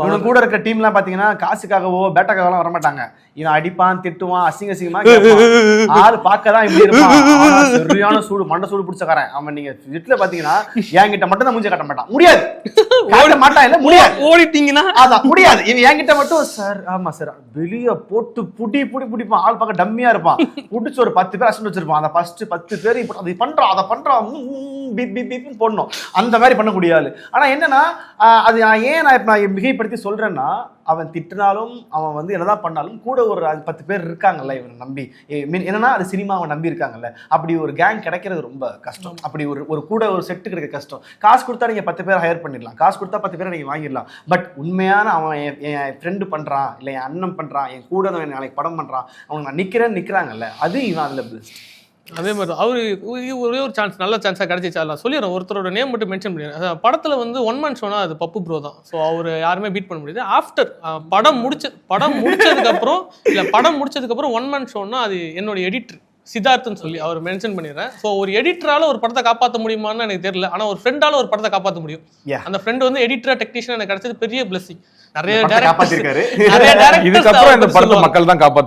இவனு கூட இருக்க டீம்லாம் பாத்தீங்கன்னா காசுக்காகவோ பேட்டாக்காகலாம் வரமாட்டாங்க. இவன் அடிப்பான், திட்டுவான், அசிங்கமா ஆள் பார்க்கதான் இப்படி இருப்பான். சரியான சூடு, மண்டை சூடு பிடிச்சக்காரன் அவன். நீங்க வீட்டுல பாத்தீங்கன்னா என்கிட்ட மட்டும் தான் மூஞ்சி காட்ட மாட்டான். முடியாது, ஓட மாட்டான். இல்ல முடியாது, ஓடிட்டீங்கன்னா அதான் முடியாது. இவன் என்கிட்ட மட்டும் சார், ஆமா சார், வெளிய போட்டு புடிப்பான். ஆள் பார்க்க டம்மியா இருப்பான். புடிச்சு ஒரு 10 பேர் அசன் வச்சிருப்பான். அந்த ஃபர்ஸ்ட் 10 பேர் அது பண்றான், அதை பண்றான், போடணும். அந்த மாதிரி பண்ணக்கூடிய ஆளு. ஆனா என்னன்னா, அது ஏன் நான் மிகைப்படுத்தி சொல்றேன்னா, அவன் திட்டினாலும் அவன் வந்து என்னதான் பண்ணாலும் கூட ஒரு 10 பேர் இருக்காங்கல்ல இவனை நம்பி. என்னன்னா அது சினிமாவை நம்பி இருக்காங்கல்ல. அப்படி ஒரு கேங் கிடைக்கிறது ரொம்ப கஷ்டம். அப்படி ஒரு கூட ஒரு செட்டு கிடைக்க கஷ்டம். காசு கொடுத்தா நீங்க 10 பேர் ஹையர் பண்ணிடலாம், காசு கொடுத்தா 10 பேரை நீங்க வாங்கிடலாம். பட் உண்மையான அவன் என் ஃப்ரெண்டு பண்றான், இல்லை என் அண்ணன் பண்றான், என் கூட நாளைக்கு படம் பண்றான், அவங்க நான் நிக்கிறாங்கல்ல, அது இவன் அதுல பெஸ்ட். அதே மாதிரி அவரு ஒரே ஒரு சான்ஸ், நல்ல சான்ஸாக கிடைச்சிச்சு. நான் சொல்லிடுறேன், ஒருத்தரோட நேம் மட்டும் மென்ஷன் பண்ணிடுறேன். படத்தில் வந்து 1 man ஷோனா அது பப்பு ப்ரோ தான். ஸோ அவர் யாருமே பீட் பண்ண முடியாது. ஆஃப்டர் படம் முடிச்சதுக்கப்புறம் 1 man ஷோன்னா அது என்னோட எடிட்டர் சித்தார்த்துன்னு சொல்லி அவர் மென்ஷன் பண்ணிடுறேன். ஸோ ஒரு எடிட்டரால ஒரு படத்தை காப்பாற்ற முடியுமான்னு எனக்கு தெரியல. ஆனால் ஒரு ஃப்ரெண்டால ஒரு படத்தை காப்பாற்ற முடியும். அந்த ஃப்ரெண்ட் வந்து எடிட்டரா டெக்னீஷியன் எனக்கு கிடைச்சது பெரிய பிளஸிங். நிறைய டேரக்டர்ஸ், இதுக்கப்புறம் இந்த படத்தை மக்கள் தான் காப்பாற்றணும்.